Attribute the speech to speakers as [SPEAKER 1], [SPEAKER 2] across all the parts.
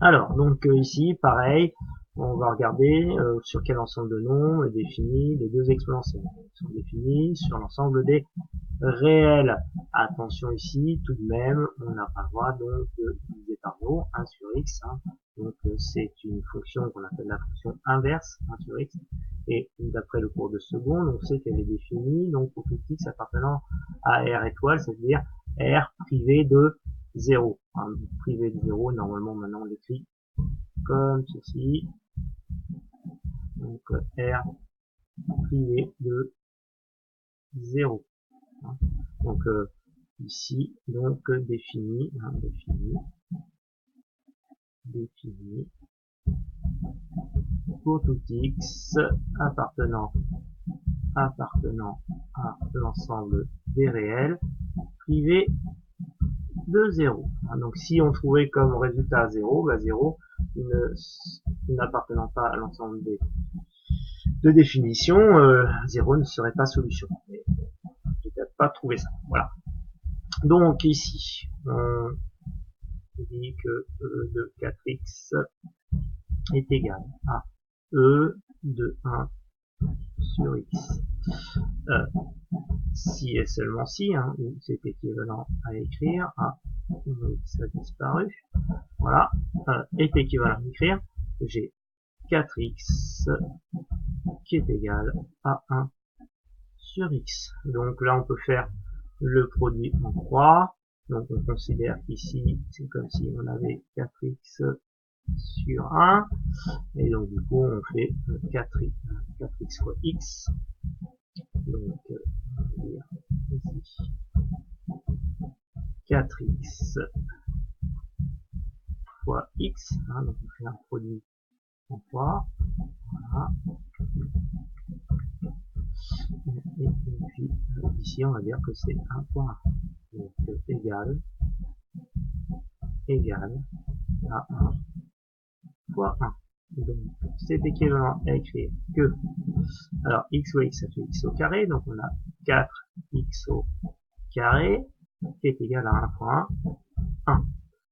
[SPEAKER 1] Alors, donc ici, pareil, on va regarder sur quel ensemble de nombres est défini les deux exponentielles. Ils sont définis sur l'ensemble des réels. Attention ici, tout de même, on n'a pas le droit donc de diviser par 0, 1 sur x. Hein. Donc c'est une fonction qu'on appelle la fonction inverse, 1 sur x. Et d'après le cours de seconde, on sait qu'elle est définie donc pour tout x appartenant à R étoile, c'est-à-dire R privé de 0. Hein, privé de 0, normalement maintenant on l'écrit comme ceci. Donc R privé de 0. Hein. Donc ici, donc défini, hein, défini pour tout x appartenant à l'ensemble des réels privé de 0. Hein, donc si on trouvait comme résultat 0, bah 0 n'appartenant pas à l'ensemble des de définition, 0 ne serait pas solution. Mais peut-être pas trouver ça. Voilà. Donc ici, on dit que E de 4x est égal à E de 1 sur x. Si et seulement si, hein, c'est équivalent à écrire, ça a disparu, voilà, est équivalent à écrire, j'ai 4x qui est égal à 1 sur x. Donc là on peut faire le produit en croix, donc on considère qu'ici c'est comme si on avait 4x sur 1, et donc du coup on fait 4x fois x, donc on va dire ici 4x fois x, hein, donc on fait un produit en croix, voilà, et puis ici on va dire que c'est 1 fois 1, donc égal à 1 fois 1. Donc c'est équivalent à écrire que, alors x fois x ça fait x au carré, donc on a 4x au carré qui est égal à 1 fois 1, 1.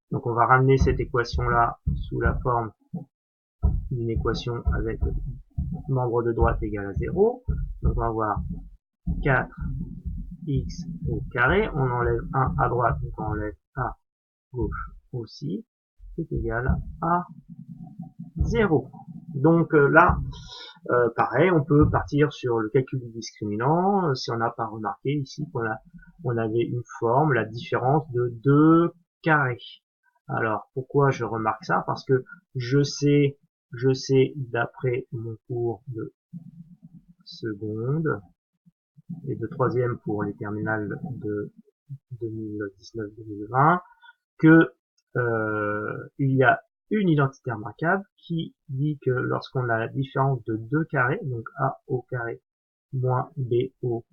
[SPEAKER 1] Donc on va ramener cette équation là sous la forme d'une équation avec membre de droite égal à 0. Donc on va avoir 4x au carré, on enlève 1 à droite, donc on enlève à gauche aussi, qui est égal à 0. Donc là, pareil, on peut partir sur le calcul du discriminant, si on n'a pas remarqué ici qu'on avait une forme, la différence de 2 carrés. Alors, pourquoi je remarque ça? Parce que je sais d'après mon cours de seconde et de troisième pour les terminales de 2019-2020 que il y a une identité remarquable qui dit que lorsqu'on a la différence de 2 carrés, donc a au carré moins b au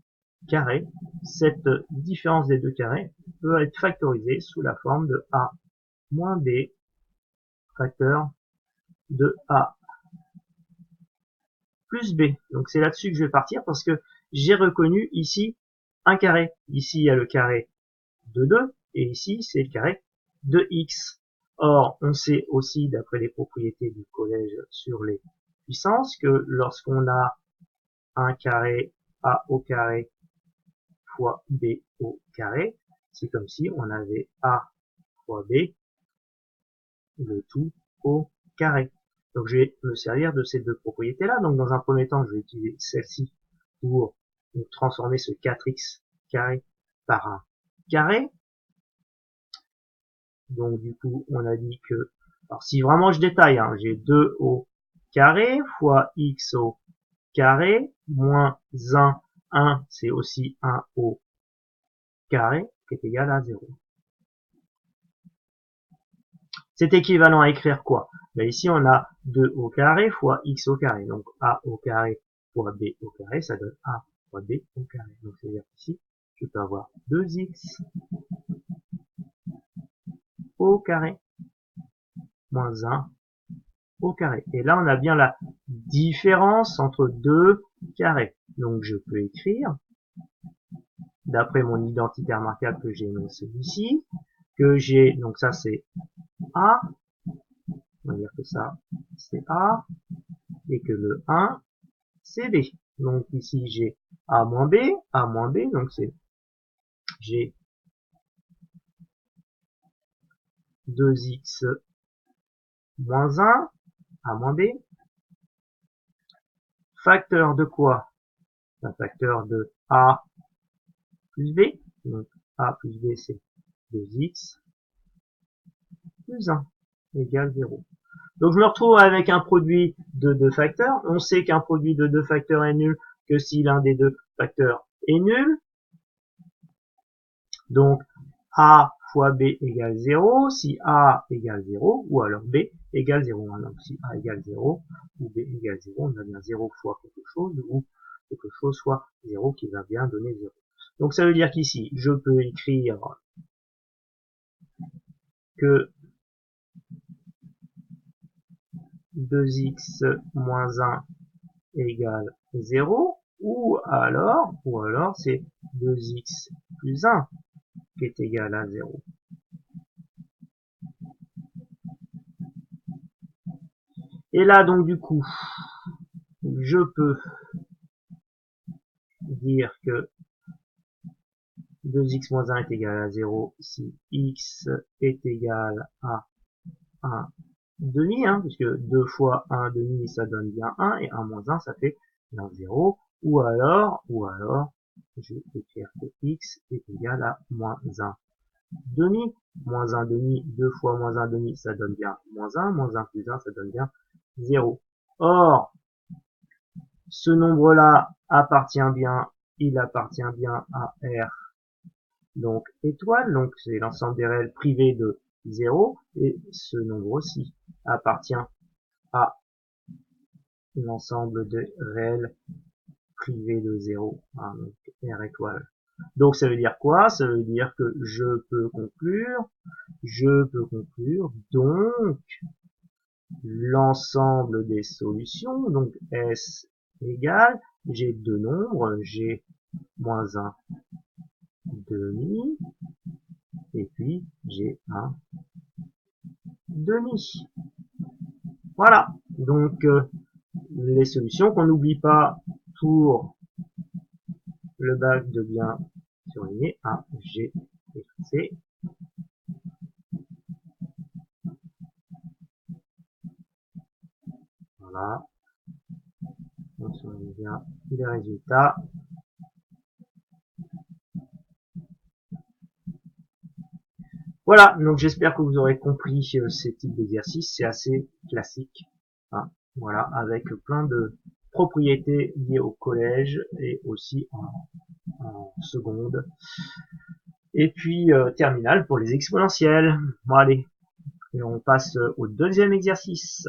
[SPEAKER 1] carré, cette différence des 2 carrés peut être factorisée sous la forme de a moins b facteur de a plus b. Donc c'est là-dessus que je vais partir parce que j'ai reconnu ici un carré. Ici il y a le carré de 2 et ici c'est le carré de x. Or, on sait aussi, d'après les propriétés du collège sur les puissances, que lorsqu'on a un carré a au carré fois b au carré, c'est comme si on avait a fois b, le tout au carré. Donc je vais me servir de ces deux propriétés-là. Donc dans un premier temps, je vais utiliser celle-ci pour transformer ce 4x carré par un carré. Donc du coup, on a dit que, alors si vraiment je détaille, hein, j'ai 2 au carré fois x au carré moins 1 c'est aussi 1 au carré qui est égal à 0. C'est équivalent à écrire quoi? Ben ici on a 2 au carré fois x au carré, donc a au carré fois b au carré, ça donne a fois b au carré. Donc c'est-à-dire ici, je peux avoir 2x au carré moins 1 au carré. Et là, on a bien la différence entre deux carrés. Donc, je peux écrire, d'après mon identité remarquable que j'ai énoncé ici, que j'ai, donc ça c'est A, On va dire que ça, c'est A, et que le 1, c'est B. Donc ici, j'ai A moins B, donc c'est j'ai 2x moins 1, A moins B. Facteur de quoi? Un facteur de A plus B. Donc A plus B, c'est 2x plus 1 égale 0. Donc je me retrouve avec un produit de deux facteurs. On sait qu'un produit de deux facteurs est nul que si l'un des deux facteurs est nul. Donc A fois B égale 0, si A égale 0, ou alors B égale 0. Donc si A égale 0, ou B égale 0, on a bien 0 fois quelque chose, ou quelque chose fois 0 qui va bien donner 0. Donc ça veut dire qu'ici, je peux écrire que 2x moins 1 égale 0, ou alors c'est 2x plus 1 qui est égal à 0. Et là, donc, du coup, je peux dire que 2x moins 1 est égal à 0 si x est égal à 1 demi, puisque 2 fois 1 demi, ça donne bien 1, et 1 moins 1, ça fait bien 0. Ou alors, je vais écrire que x est égal à moins 1 demi. Moins 1 demi, 2 fois moins 1 demi, ça donne bien moins 1 plus 1, ça donne bien 0. Or, ce nombre-là il appartient bien à R, donc étoile, donc c'est l'ensemble des réels privés de 0, et ce nombre-ci appartient à l'ensemble des réels privés de 0, donc R étoile. Donc ça veut dire quoi? Ça veut dire que je peux conclure, donc l'ensemble des solutions, donc S égale, j'ai deux nombres, j'ai moins 1 demi, et puis j'ai un demi. Voilà, donc les solutions qu'on n'oublie pas pour le bac de bien surligner A, G et C. Voilà, on surligne bien les résultats. Voilà, donc j'espère que vous aurez compris ces types d'exercices, c'est assez classique, voilà, avec plein de propriétés liées au collège et aussi en seconde. Et puis terminale pour les exponentielles. Bon allez, et on passe au deuxième exercice.